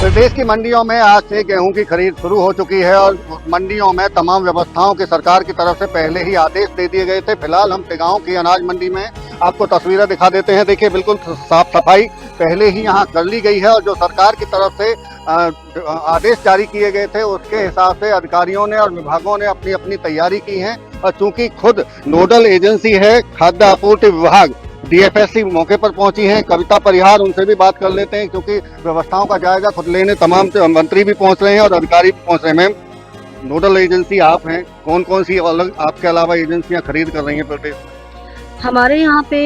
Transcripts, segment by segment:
प्रदेश की मंडियों में आज से गेहूं की खरीद शुरू हो चुकी है और मंडियों में तमाम व्यवस्थाओं की सरकार की तरफ से पहले ही आदेश दे दिए गए थे। फिलहाल हम टिगांव की अनाज मंडी में आपको तस्वीरें दिखा देते हैं। देखिए, बिल्कुल साफ सफाई पहले ही यहां कर ली गई है और जो सरकार की तरफ से आदेश जारी किए गए थे उसके हिसाब से अधिकारियों ने और विभागों ने अपनी अपनी तैयारी की है। और चूंकि खुद नोडल एजेंसी है खाद्य आपूर्ति विभाग, डीएफएससी मौके पर पहुंची हैं, कविता परिहार, उनसे भी बात कर लेते हैं क्योंकि व्यवस्थाओं का जायजा खुद लेने तमाम मंत्री भी पहुंच रहे हैं और अधिकारी भी पहुंच रहे हैं। मैम, नोडल एजेंसी आप हैं, कौन कौन सी अलग आपके अलावा एजेंसियां खरीद कर रही हैं प्रदेश? हमारे यहाँ पे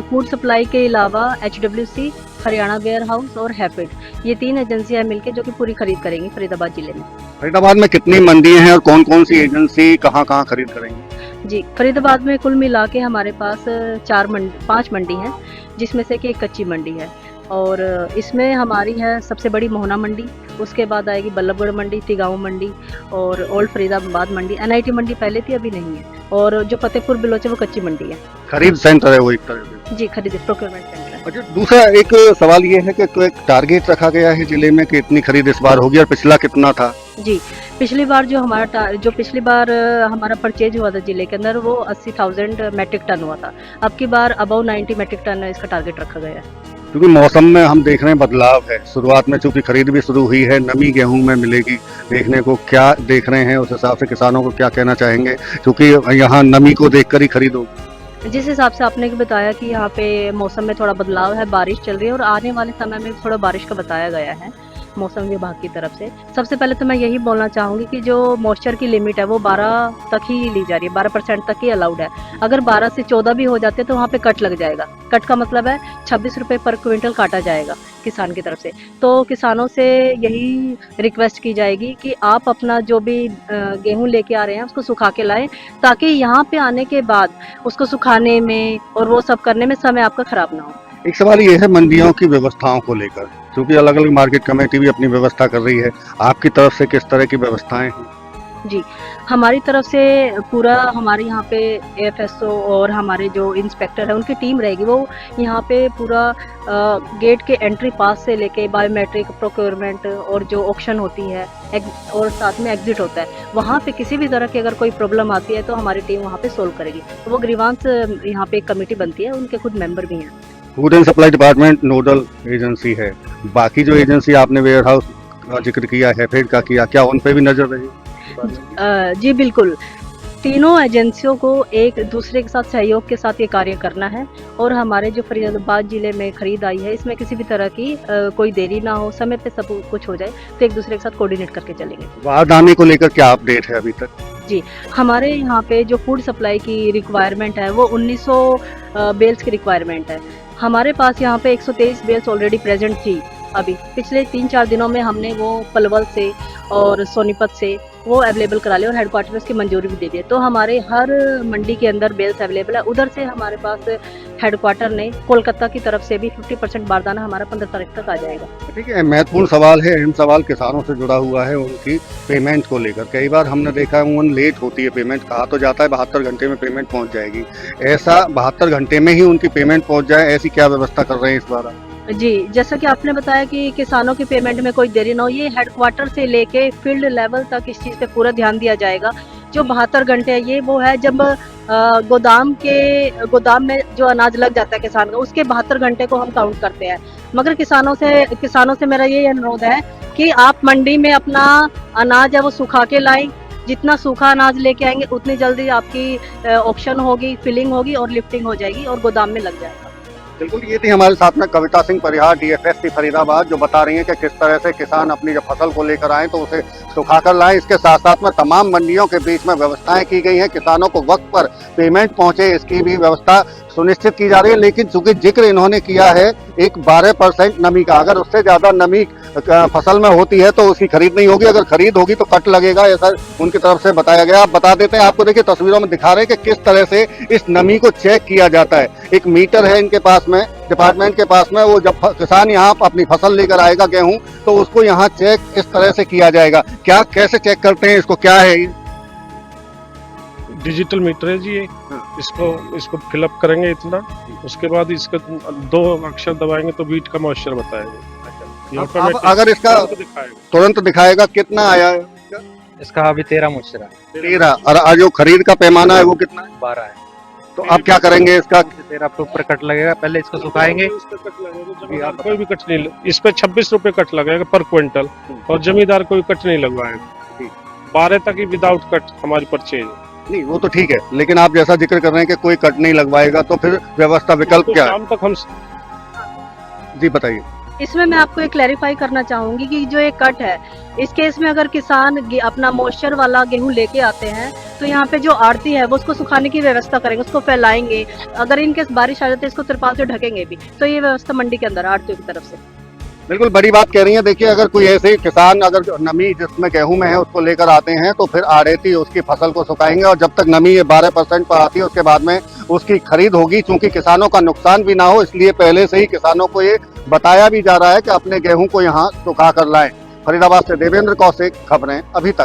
फूड सप्लाई के अलावा HWC, हरियाणा वेयर हाउस और हैफेड, ये 3 एजेंसियां मिलकर जो कि पूरी खरीद करेंगी फरीदाबाद जिले में। फरीदाबाद में कितनी मंडियां हैं और कौन कौन सी एजेंसी कहाँ कहाँ खरीद करेंगी? जी, फरीदाबाद में कुल मिला के हमारे पास 5 मंडी हैं, जिसमें से कि एक कच्ची मंडी है और इसमें हमारी है सबसे बड़ी मोहना मंडी, उसके बाद आएगी बल्लभगढ़ मंडी, टिगांव मंडी और ओल्ड फरीदाबाद मंडी। NIT मंडी पहले थी, अभी नहीं है। और जो फतेहपुर बिलोचे वो कच्ची मंडी है। खरीद सेंटर है वो एक तरह से? जी, खरीद प्रोक्योरमेंट सेंटर है। अच्छा, दूसरा एक सवाल ये है कि तो एक टारगेट रखा गया है जिले में कि इतनी खरीद इस बार होगी और पिछला कितना था? जी, पिछली बार जो पिछली बार हमारा परचेज हुआ था जिले के अंदर वो 80,000 मैट्रिक टन हुआ था। अब की बार अबव 90 मैट्रिक टन इसका टारगेट रखा गया है। क्योंकि मौसम में हम देख रहे हैं बदलाव है, शुरुआत में चूंकि खरीद भी शुरू हुई है, नमी गेहूं में मिलेगी देखने को, क्या देख रहे हैं उस हिसाब से किसानों को क्या कहना चाहेंगे क्योंकि यहाँ नमी को देखकर ही खरीद होगी? जिस हिसाब से आपने बताया कि यहाँ पे मौसम में थोड़ा बदलाव है, बारिश चल रही है और आने वाले समय में थोड़ा बारिश का बताया गया है मौसम विभाग की तरफ से। सबसे पहले तो मैं यही बोलना चाहूँगी कि जो मॉइस्चर की लिमिट है वो 12 तक ही ली जा रही है, 12% तक ही अलाउड है। अगर 12 से 14 भी हो जाते हैं तो वहाँ पे कट लग जाएगा। कट का मतलब है 26 रुपये पर क्विंटल काटा जाएगा किसान की तरफ से। तो किसानों से यही रिक्वेस्ट की जाएगी कि आप अपना जो भी गेहूँ लेके आ रहे हैं उसको सुखा के लाएं, ताकि यहाँ पे आने के बाद उसको सुखाने में और वो सब करने में समय आपका खराब ना हो। एक सवाल ये है मंडियों की व्यवस्थाओं को लेकर, क्योंकि अलग अलग मार्केट कमेटी भी अपनी व्यवस्था कर रही है, आपकी तरफ से किस तरह की व्यवस्थाएं हैं? जी, हमारी तरफ से पूरा हमारे यहाँ पे AFSO और हमारे जो इंस्पेक्टर है उनकी टीम रहेगी। वो यहाँ पे पूरा गेट के एंट्री पास से लेके बायोमेट्रिक, प्रोक्योरमेंट और जो ऑक्शन होती है और साथ में एग्जिट होता है, वहाँ पे किसी भी तरह की अगर कोई प्रॉब्लम आती है तो हमारी टीम वहाँ पे सोल्व करेगी। तो वो ग्रीवांस यहाँ पे एक कमेटी बनती है, उनके खुद मेंबर भी हैं। Food and supply department nodal agency है, बाकी जो एजेंसी आपने वेयर हाउस का जिक्र किया है, फेड का किया, क्या उन पे भी नजर रही? जी बिल्कुल, तीनों एजेंसियों को एक दूसरे के साथ सहयोग के साथ ये कार्य करना है और हमारे जो फरीदाबाद जिले में खरीद आई है इसमें किसी भी तरह की कोई देरी ना हो, समय पे सब कुछ हो जाए, तो एक दूसरे के साथ कोऑर्डिनेट करके चलेंगे। बारदाने को लेकर क्या अपडेट है अभी तक? जी, हमारे यहाँ पे जो फूड सप्लाई की रिक्वायरमेंट है वो 1900 बेल्स की रिक्वायरमेंट है। हमारे पास यहाँ पे 123 बेल्स ऑलरेडी प्रेजेंट थी। अभी पिछले 3-4 दिनों में हमने वो पलवल से और सोनीपत से वो अवेलेबल करा लिया और हेडक्वार्टर में उसकी मंजूरी भी दे दी। तो हमारे हर मंडी के अंदर बेल्स अवेलेबल है। उधर से हमारे पास हेडक्वार्टर ने कोलकाता की तरफ से भी 50% बारदाना हमारा 15 तारीख तक आ जाएगा। ठीक है, महत्वपूर्ण सवाल है, अहम सवाल किसानों से जुड़ा हुआ है उनकी पेमेंट को लेकर। कई बार हमने देखा है उन लेट होती है पेमेंट, कहा तो जाता है 72 घंटे में पेमेंट पहुंच जाएगी, ऐसा 72 घंटे में ही उनकी पेमेंट पहुंच जाए, ऐसी क्या व्यवस्था कर रहे हैं इस बार? जी, जैसा कि आपने बताया कि किसानों की पेमेंट में कोई देरी ना हो, ये हेडक्वार्टर से लेके फील्ड लेवल तक इस चीज़ पे पूरा ध्यान दिया जाएगा। जो 72 घंटे है ये वो है जब गोदाम में जो अनाज लग जाता है किसान का, उसके 72 घंटे को हम काउंट करते हैं। मगर किसानों से मेरा ये अनुरोध है कि आप मंडी में अपना अनाज है वो सुखा के लाएं। जितना सूखा अनाज लेके आएंगे उतनी जल्दी आपकी ऑक्शन होगी, फिलिंग होगी और लिफ्टिंग हो जाएगी और गोदाम में लग जाएगा। बिल्कुल, ये थी हमारे साथ में कविता सिंह परिहार, DFSC फरीदाबाद, जो बता रही हैं कि किस तरह से किसान अपनी जब फसल को लेकर आए तो उसे सुखाकर लाएं। इसके साथ साथ में तमाम मंडियों के बीच में व्यवस्थाएं की गई हैं, किसानों को वक्त पर पेमेंट पहुंचे इसकी भी व्यवस्था सुनिश्चित की जा रही है। लेकिन चूंकि जिक्र इन्होंने किया है एक 12% नमी का, अगर उससे ज्यादा नमी फसल में होती है तो उसकी खरीद नहीं होगी, अगर खरीद होगी तो कट लगेगा, ऐसा उनकी तरफ से बताया गया। आप बता देते हैं, आपको देखिए तस्वीरों में दिखा रहे हैं कि किस तरह से इस नमी को चेक किया जाता है। एक मीटर है इनके पास में, डिपार्टमेंट के पास में, वो जब किसान यहाँ अपनी फसल लेकर आएगा गेहूं तो उसको यहाँ चेक इस तरह से किया जाएगा। क्या कैसे चेक करते हैं इसको, क्या है ये? डिजिटल मीटर है जी ये। इसको फिलअप करेंगे इतना, उसके बाद इसका 2 अक्षर दबाएंगे तो वीट का मॉइस्चर बताएगा। ये अब automatic अगर इसका तुरंत दिखाएगा। तुरंत दिखाएगा कितना आया है? इसका अभी 13 मुश्तरा 13। और आज जो खरीद का पैमाना है वो कितना है? 12 है। तो अब क्या करेंगे इसका? 13 पे ऊपर कट लगेगा, पहले इसको सुखाएंगे। इस पे कट लगेगा, जमींदार कोई भी कट नहीं, इस पे 26 रुपए कट लगेगा पर क्विंटल, और जमींदार कोई कट नहीं लगवाएगा। 12 तक ही विदाउट कट हमारी परचेज। नहीं वो तो ठीक है, लेकिन आप जैसा जिक्र कर रहे हैं कि कोई कट नहीं लगवाएगा, तो फिर व्यवस्था विकल्प क्या है? शाम तक हम जी बताइए। इसमें मैं आपको एक क्लैरिफाई करना चाहूंगी कि जो ये कट है, इस केस में अगर किसान अपना मॉइस्चर वाला गेहूं लेके आते हैं तो यहाँ पे जो आड़ती है वो उसको सुखाने की व्यवस्था करेंगे, उसको फैलाएंगे। अगर इनकेस बारिश आ जाती है इसको तिरपाल से ढकेंगे भी, तो ये व्यवस्था मंडी के अंदर आड़तियों की तरफ से। बिल्कुल बड़ी बात कह रही है। देखिए, अगर कोई ऐसे ही किसान अगर नमी जिसमें गेहूं में है उसको लेकर आते हैं तो फिर आड़ेती उसकी फसल को सुखाएंगे, और जब तक नमी ये 12% पर आती है उसके बाद में उसकी खरीद होगी। चूंकि किसानों का नुकसान भी ना हो, इसलिए पहले से ही किसानों को ये बताया भी जा रहा है कि अपने गेहूं को यहाँ सुखा कर लाएं। फरीदाबाद से देवेंद्र कौशिक, खबरें अभी तक।